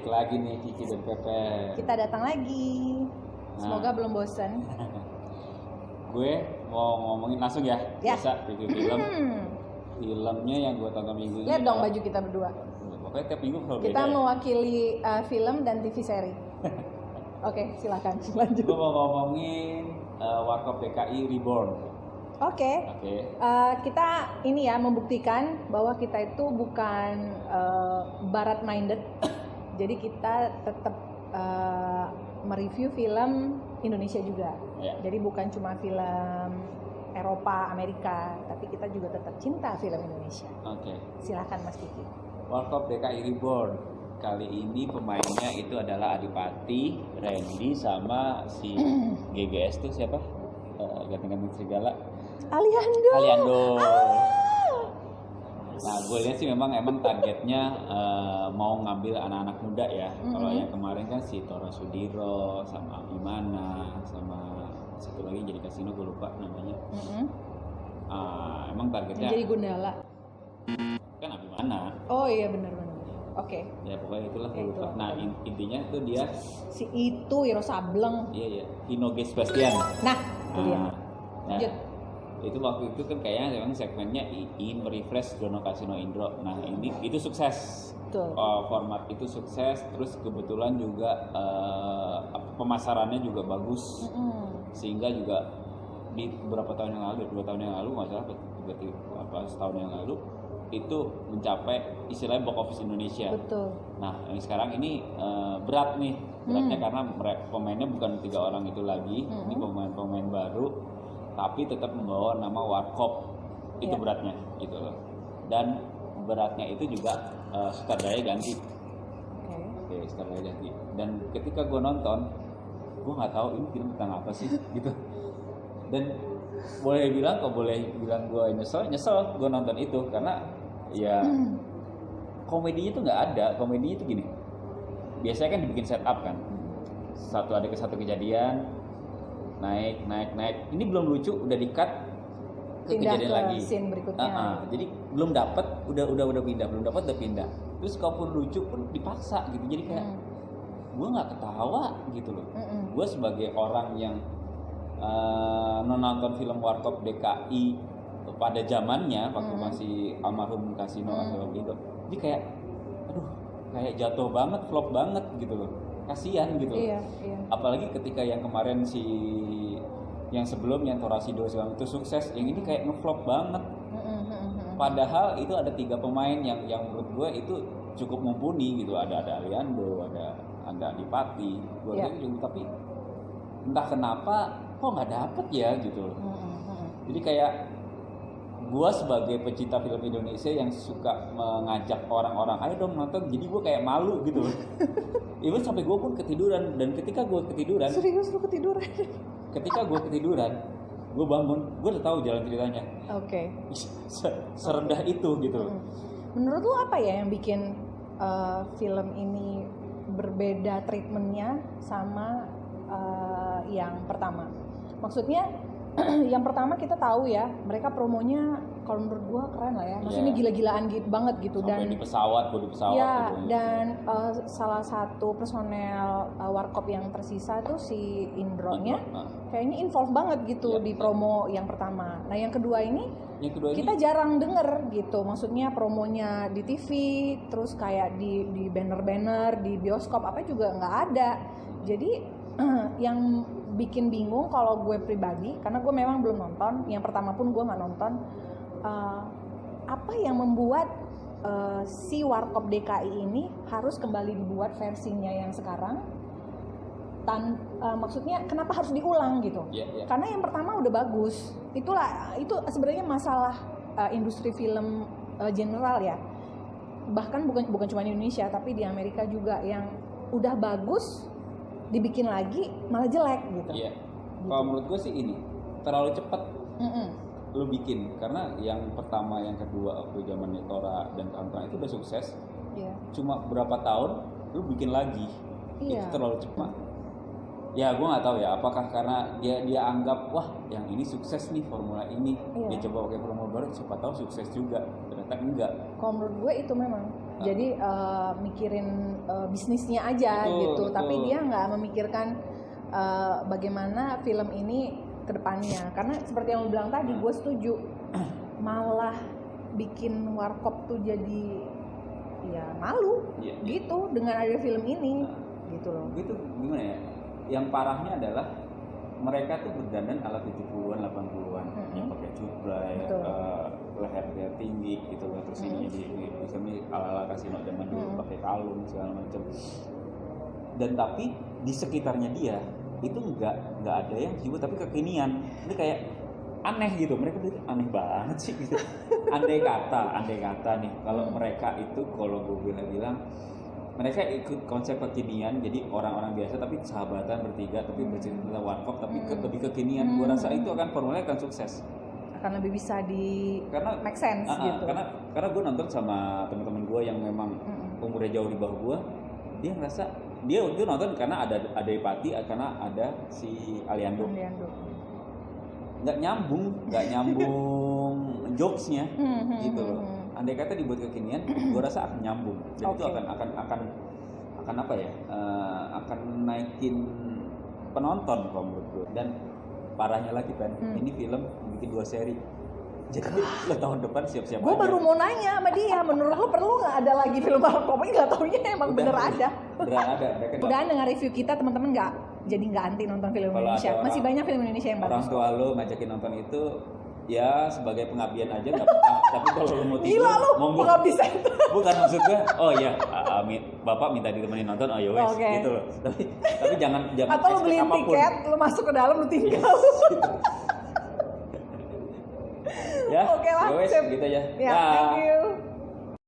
Balik lagi nih Kiki dan Pepe. Kita datang lagi. Semoga belum bosan. Gue mau ngomongin langsung ya. Biasa review film. Filmnya yang gue tonton minggu ini. Lihat dong baju kita berdua. Pokoknya tiap minggu kalau kita beda mewakili film dan TV seri. Oke, silakan lanjut. Gue mau ngomongin Warkop DKI Reborn. Oke. Kita ini ya membuktikan bahwa kita itu bukan barat minded. Jadi kita tetap mereview film Indonesia juga. Yeah. Jadi bukan cuma film Eropa, Amerika, tapi kita juga tetap cinta film Indonesia. Oke. Silakan Mas Kiki. Warkop DKI Reborn. Kali ini pemainnya itu adalah Adipati, Randy, sama si GGS tuh siapa? Ganteng-ganteng serigala. Aliando. Nah, gue lihat sih emang targetnya mau ngambil anak-anak muda ya. Kalau yang kemarin kan si Tora Sudiro sama Imana sama satu lagi jadi kasino gue lupa namanya. Emang targetnya jadi Gundala. Kan Abimana. Oh iya benar-benar. Oke. Ya pokoknya itulah gue lupa. Nah intinya tuh dia si itu Wiro Sableng. Iya. Hinoge Sebastian. Nah itu dia. Lanjut. Itu waktu itu kan kayaknya memang segmennya ingin merefresh Dono Kasino Indro. Nah ini itu sukses. Format itu sukses. Terus kebetulan juga pemasarannya juga bagus. Sehingga juga di beberapa tahun yang lalu, 2 tahun yang lalu nggak salah, setahun yang lalu itu mencapai istilahnya box office Indonesia. Betul. Nah yang sekarang ini berat nih. Beratnya karena pemainnya bukan 3 orang itu lagi. Ini pemain-pemain baru. Tapi tetap membawa nama Warkop, itu beratnya gitu loh. Dan beratnya itu juga sutradara ganti. Oke, sutradara ganti. Dan ketika gue nonton, gue nggak tahu ini film tentang apa sih gitu. Dan boleh bilang gue nyesel gue nonton itu karena ya komedinya itu nggak ada. Komedinya itu gini, biasanya kan dibikin setup kan, satu kejadian. Naik. Ini belum lucu, udah di-cut ke kejadian lagi. Scene berikutnya. Jadi belum dapat, udah pindah, belum dapat udah pindah. Terus kalaupun lucu pun dipaksa gitu. Jadi kayak gue nggak ketawa gitu loh. Gue sebagai orang yang nonton film Warkop DKI pada zamannya waktu masih almarhum Kasino atau gitu. Jadi kayak kayak jatuh banget, flop banget gitu loh. Kasian gitu. Iya. Apalagi ketika yang kemarin yang sebelum yang Torasido itu sukses, yang ini kayak ngeflop banget. Padahal itu ada 3 pemain yang menurut gue itu cukup mumpuni gitu. Ada Aliando, ada Adipati, tapi entah kenapa kok nggak dapet ya gitu. Jadi kayak gue sebagai pecinta film Indonesia yang suka mengajak orang-orang ayo dong nonton, jadi gue kayak malu gitu. Even sampai gue pun ketiduran, dan ketika gue ketiduran, serius lu ketiduran? Ketika gue ketiduran, gue bangun, gue udah tahu jalan ceritanya. Oke. Serendah itu gitu. Menurut lu apa ya yang bikin film ini berbeda treatmentnya sama yang pertama? Maksudnya yang pertama kita tahu ya, mereka promonya kalau menurut gua keren lah ya. Maksudnya gila-gilaan gitu banget gitu. Sampai dan di pesawat ya, gitu. Dan salah satu personel Warkop yang tersisa tuh si Indro-nya kayaknya involve banget gitu di promo yang pertama. Nah, yang kedua ini kita jarang denger gitu. Maksudnya promonya di TV, terus kayak di banner-banner, di bioskop apa juga nggak ada. Jadi yang bikin bingung kalau gue pribadi, karena gue memang belum nonton, yang pertama pun gue nggak nonton, apa yang membuat si Warkop DKI ini harus kembali dibuat versinya yang sekarang, maksudnya kenapa harus diulang gitu? Karena yang pertama udah bagus. Itu sebenarnya masalah industri film general ya, bahkan bukan cuma di Indonesia tapi di Amerika juga, yang udah bagus dibikin lagi malah jelek gitu. Iya. Kalau menurut gue sih ini terlalu cepat. Lu bikin, karena yang pertama, yang kedua waktu zamannya Tora dan kawan-kawan itu udah sukses. Cuma berapa tahun lu bikin lagi. Itu terlalu cepat. Ya gue nggak tahu ya, apakah karena dia anggap wah yang ini sukses nih formula ini, dia coba pakai formula baru, siapa tahu sukses juga, ternyata enggak. Kalau menurut gue itu memang, jadi mikirin bisnisnya aja gitu, tapi dia nggak memikirkan bagaimana film ini kedepannya. Karena seperti yang lu bilang tadi, gue setuju, malah bikin warkop tuh jadi ya malu gitu dengan ada film ini gitu loh. Gitu gimana ya? Yang parahnya adalah mereka tuh berdandan ala 70-an, 80-an yang pakai cuplai, leher tinggi gitu loh, terus ini bisa ala-ala kasino zaman dulu pakai kalung segala macam. Dan tapi di sekitarnya dia itu nggak ada yang sibuk, tapi kekinian. Ini kayak aneh gitu, mereka tuh aneh banget sih gitu. andai kata nih kalau mereka itu, kalau gue bilang mereka ikut konsep kekinian, jadi orang-orang biasa tapi sahabatan bertiga, tapi bercerita tentang warkop tapi lebih kekinian. Gue rasa itu akan formulanya akan sukses, akan lebih bisa make sense gitu. Karena gue nonton sama teman-teman gue yang memang umurnya jauh di bawah gue, dia ngerasa dia nonton karena ada Ipati, karena ada si Aliando. Nggak nyambung jokesnya gitu loh. Andai kata dibuat kekinian, gue rasa akan nyambung. Dan itu akan apa ya? Akan naikin penonton kalau menurut gue. Dan parahnya lagi kan, ini film bikin 2 seri. Jadi lo tahun depan siap-siap aja. Gue baru mau nanya sama dia, menurut lo perlu nggak ada lagi film warkop? Nggak taunya emang bener ada. Udah dengan review kita, teman-teman nggak anti nonton film Indonesia. Masih banyak film Indonesia yang bagus. Orang tua lo ngajakin nonton itu ya sebagai pengabdian aja nggak apa-apa. Tapi kalau lo mau tidur, monggo. Bukan maksud gue, oh ya, bapak minta ditemenin nonton, oh ya wes, gitu loh. Tapi jangan atau lo beliin tiket, lo masuk ke dalam, lo tinggal. Ya, oke lah, gitu aja. Ya, thank you.